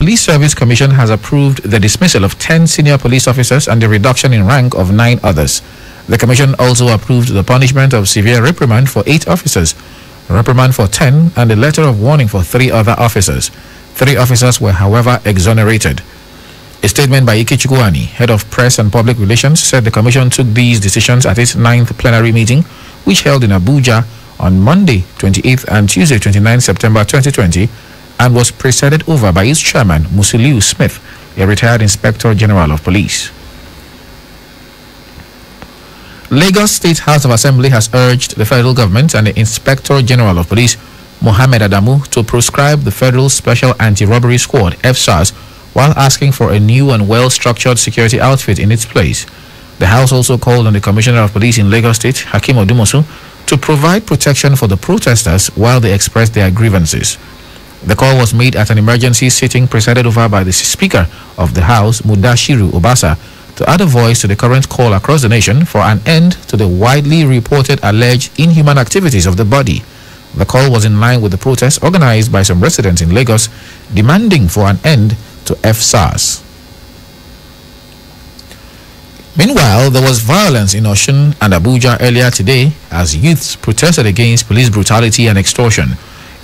Police Service Commission has approved the dismissal of 10 senior police officers and the reduction in rank of 9 others. The Commission also approved the punishment of severe reprimand for 8 officers, reprimand for 10, and a letter of warning for 3 other officers. 3 officers were, however, exonerated. A statement by Ike Chukwuani, Head of Press and Public Relations, said the Commission took these decisions at its 9th plenary meeting, which held in Abuja on Monday 28th and Tuesday 29th September 2020, and was presided over by its chairman, Musiliu Smith, a retired Inspector General of Police. Lagos State House of Assembly has urged the federal government and the Inspector General of Police, Mohammed Adamu, to proscribe the Federal Special Anti-Robbery Squad, FSARS, while asking for a new and well-structured security outfit in its place. The House also called on the Commissioner of Police in Lagos State, Hakeem Odumosu, to provide protection for the protesters while they express their grievances. The call was made at an emergency sitting presided over by the Speaker of the House, Mudashiru Obasa, to add a voice to the current call across the nation for an end to the widely reported alleged inhuman activities of the body. The call was in line with the protest organized by some residents in Lagos demanding for an end to FSARS. Meanwhile, there was violence in Osun and Abuja earlier today as youths protested against police brutality and extortion.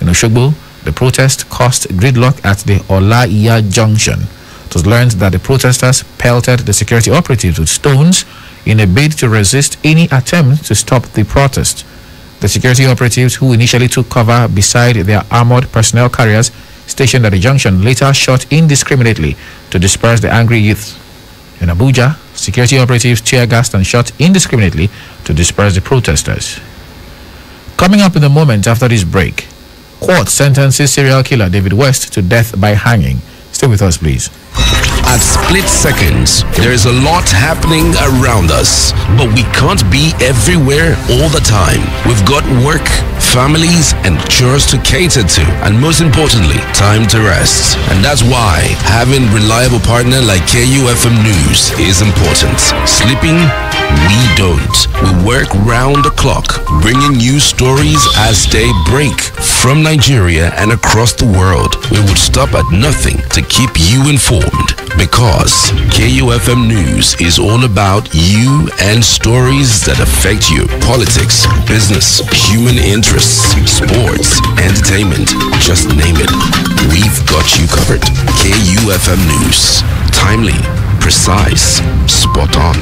In Osogbo, the protest caused gridlock at the Olaiya Junction. It was learned that the protesters pelted the security operatives with stones in a bid to resist any attempt to stop the protest. The security operatives, who initially took cover beside their armored personnel carriers stationed at the junction, later shot indiscriminately to disperse the angry youth. In Abuja, security operatives tear-gassed and shot indiscriminately to disperse the protesters. Coming up in the moment after this break, court sentences serial killer David West to death by hanging. Stay with us, please. At split seconds, there is a lot happening around us, but we can't be everywhere all the time. We've got work, families, and chores to cater to, and most importantly, time to rest. And that's why having reliable partner like KUFM News is important. Sleeping? We don't. We work round the clock, bringing you stories as they break from Nigeria and across the world. We would stop at nothing to keep you informed, because KUFM News is all about you and stories that affect you. Politics, business, human interests, sports, entertainment, just name it. We've got you covered. KUFM News. Timely, precise, spot on.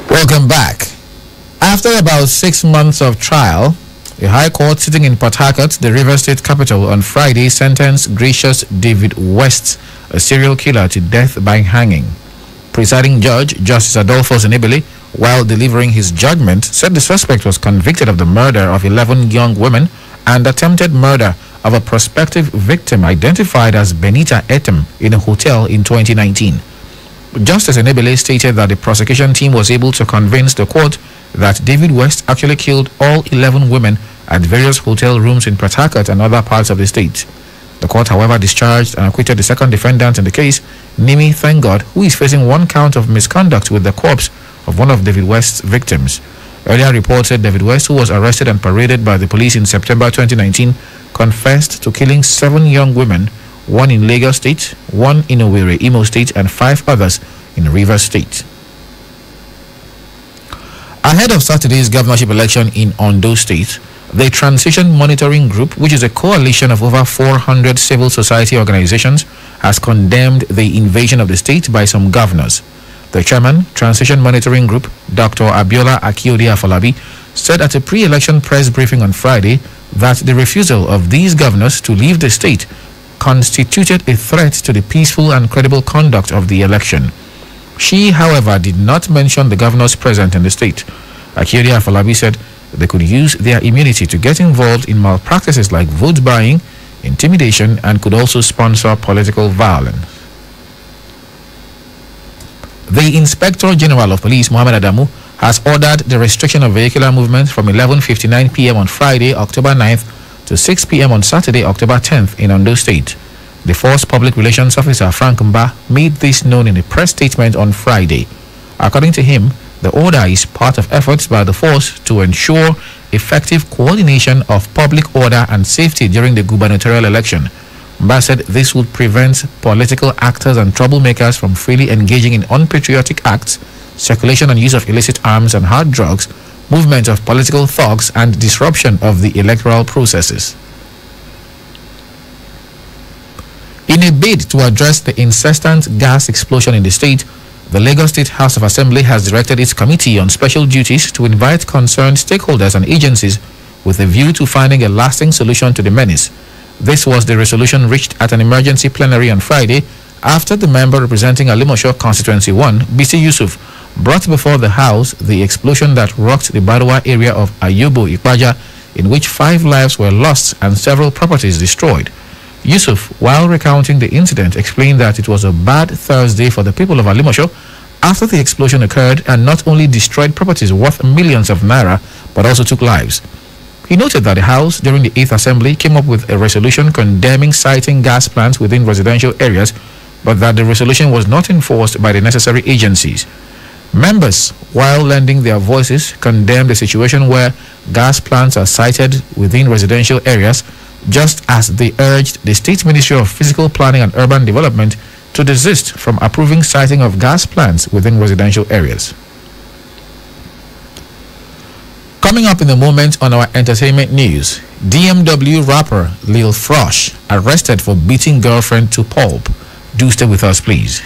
Welcome back. After about 6 months of trial, the High Court sitting in Port Harcourt, the Rivers State capital, on Friday sentenced Gracious David West, a serial killer, to death by hanging. Presiding Judge Justice Adolphus Enebele, while delivering his judgment, said the suspect was convicted of the murder of 11 young women and attempted murder of a prospective victim identified as Benita Etem in a hotel in 2019. Justice Enebele stated that the prosecution team was able to convince the court that David West actually killed all 11 women at various hotel rooms in Port Harcourt and other parts of the state. The court, however, discharged and acquitted the second defendant in the case, Nimi Thangod, who is facing 1 count of misconduct with the corpse of one of David West's victims. Earlier reports said David West, who was arrested and paraded by the police in September 2019, confessed to killing 7 young women, 1 in Lagos State, 1 in Owerri, Imo State, and 5 others in Rivers State. Ahead of Saturday's governorship election in Ondo State, the Transition Monitoring Group, which is a coalition of over 400 civil society organizations, has condemned the invasion of the state by some governors. The chairman, Transition Monitoring Group, Dr. Abiola Akiode Afolabi, said at a pre-election press briefing on Friday that the refusal of these governors to leave the state constituted a threat to the peaceful and credible conduct of the election. She, however, did not mention the governors present in the state. Akiode Afolabi said they could use their immunity to get involved in malpractices like vote buying, intimidation, and could also sponsor political violence. The Inspector General of Police, Mohammed Adamu, has ordered the restriction of vehicular movement from 11:59 p.m. on Friday, October 9th to 6 p.m. on Saturday, October 10th in Ondo State. The force public relations officer, Frank Mba, made this known in a press statement on Friday. According to him, the order is part of efforts by the force to ensure effective coordination of public order and safety during the gubernatorial election. Mba said this would prevent political actors and troublemakers from freely engaging in unpatriotic acts, circulation and use of illicit arms and hard drugs, movement of political thugs, and disruption of the electoral processes. In a bid to address the incessant gas explosion in the state, the Lagos State House of Assembly has directed its Committee on Special Duties to invite concerned stakeholders and agencies with a view to finding a lasting solution to the menace. This was the resolution reached at an emergency plenary on Friday after the member representing Alimosho Constituency 1, Bisi Yusuf, brought before the House the explosion that rocked the Badawa area of Ayubu, Ikpaja, in which 5 lives were lost and several properties destroyed. Yusuf, while recounting the incident, explained that it was a bad Thursday for the people of Alimosho after the explosion occurred and not only destroyed properties worth millions of naira, but also took lives. He noted that the House, during the 8th Assembly, came up with a resolution condemning siting gas plants within residential areas, but that the resolution was not enforced by the necessary agencies. Members, while lending their voices, condemned the situation where gas plants are sited within residential areas, just as they urged the State Ministry of Physical Planning and Urban Development to desist from approving siting of gas plants within residential areas. Coming up in a moment on our entertainment news, DMW rapper Lil Frosh arrested for beating girlfriend to pulp. Do stay with us, please.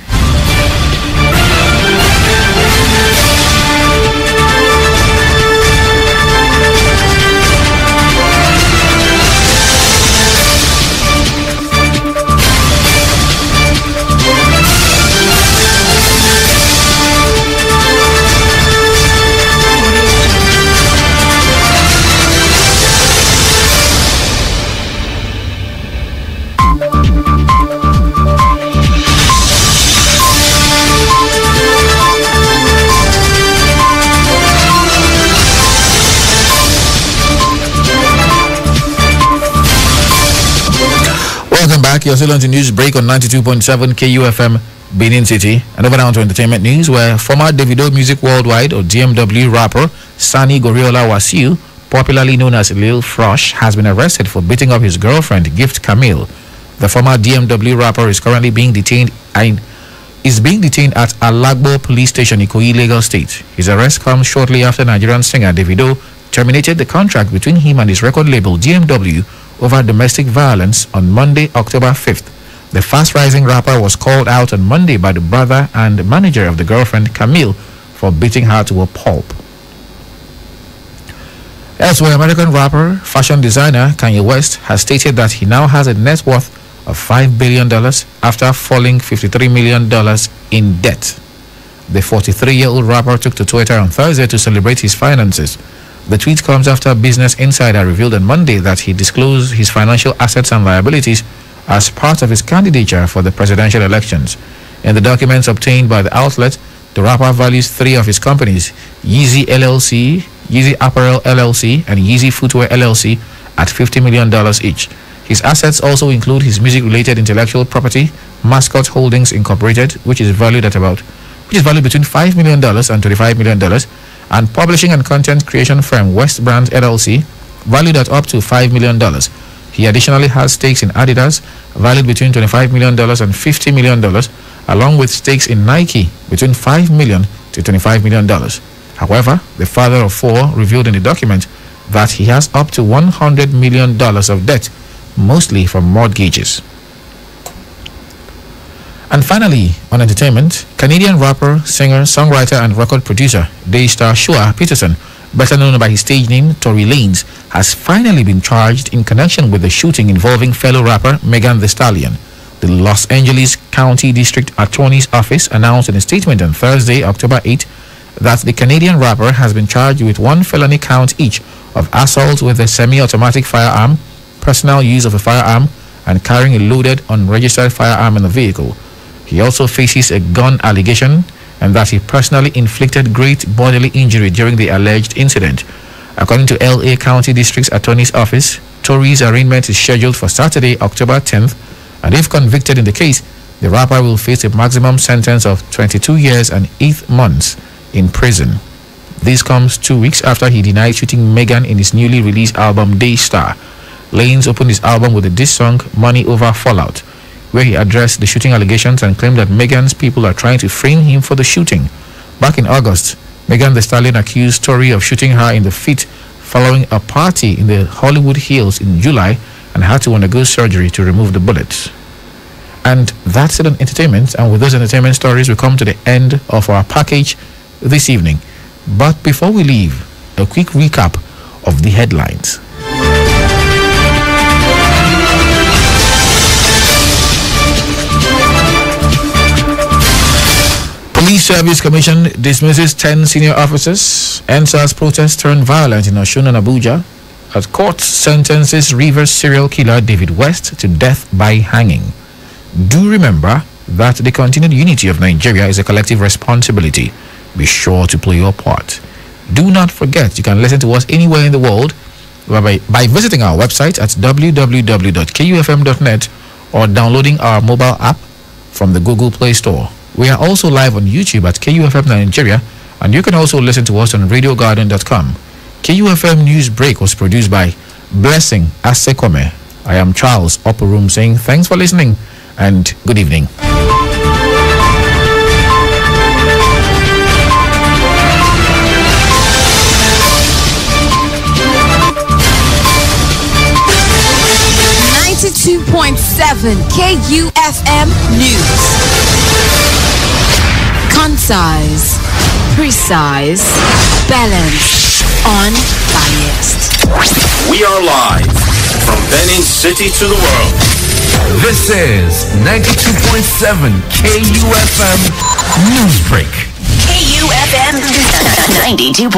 Welcome back. You're still on to News Break on 92.7 KUFM Benin City. And over now to entertainment news, where former Davido Music Worldwide or DMW rapper Sani Goriola Wasiu, popularly known as Lil Frosh, has been arrested for beating up his girlfriend Gift Camille. The former DMW rapper is currently being detained at Alagbo Police Station, Ikoyi, Lagos State. His arrest comes shortly after Nigerian singer Davido terminated the contract between him and his record label DMW over domestic violence on Monday, October 5th. The fast-rising rapper was called out on Monday by the brother and manager of the girlfriend, Camille, for beating her to a pulp. Elsewhere, American rapper, fashion designer Kanye West has stated that he now has a net worth of $5 billion after falling $53 million in debt. The 43-year-old rapper took to Twitter on Thursday to celebrate his finances. The tweet comes after Business Insider revealed on Monday that he disclosed his financial assets and liabilities as part of his candidature for the presidential elections. In the documents obtained by the outlet, the rapper values 3 of his companies, Yeezy LLC, Yeezy Apparel LLC, and Yeezy Footwear LLC, at $50 million each. His assets also include his music-related intellectual property, Mascot Holdings Incorporated, which is valued between $5 million and $25 million, and publishing and content creation firm West Brands LLC, valued at up to $5 million. He additionally has stakes in Adidas, valued between $25 million and $50 million, along with stakes in Nike between $5 million to $25 million. However, the father of 4 revealed in the document that he has up to $100 million of debt, mostly from mortgages. And finally, on entertainment, Canadian rapper, singer, songwriter, and record producer Daystar Shua Peterson, better known by his stage name Tory Lanez, has finally been charged in connection with the shooting involving fellow rapper Megan Thee Stallion. The Los Angeles County District Attorney's Office announced in a statement on Thursday, October 8, that the Canadian rapper has been charged with 1 felony count each of assault with a semi-automatic firearm, personal use of a firearm, and carrying a loaded, unregistered firearm in the vehicle. He also faces a gun allegation and that he personally inflicted great bodily injury during the alleged incident. According to LA County District Attorney's Office, Tory's arraignment is scheduled for Saturday, October 10th, and if convicted in the case, the rapper will face a maximum sentence of 22 years and 8 months in prison. This comes 2 weeks after he denied shooting Megan in his newly released album Daystar. Lanez opened his album with the diss song Money Over Fallout, where he addressed the shooting allegations and claimed that Megan's people are trying to frame him for the shooting. Back in August, Megan Thee Stallion accused Tory of shooting her in the feet following a party in the Hollywood Hills in July and had to undergo surgery to remove the bullets. And that's it on entertainment. And with those entertainment stories, we come to the end of our package this evening. But before we leave, a quick recap of the headlines. Police Service Commission dismisses 10 senior officers. NSAS protest turned violent in Osun and Abuja. As court sentences Rivers serial killer David West to death by hanging. Do remember that the continued unity of Nigeria is a collective responsibility. Be sure to play your part. Do not forget you can listen to us anywhere in the world by visiting our website at www.kufm.net or downloading our mobile app from the Google Play Store. We are also live on YouTube at KUFM Nigeria, and you can also listen to us on radiogarden.com. KUFM News Break was produced by Blessing Asekome. I am Charles Oporum saying thanks for listening and good evening. KUFM News. Concise, precise, balanced, unbiased. We are live from Benin City to the world. This is 92.7 KUFM Newsbreak. KUFM 92.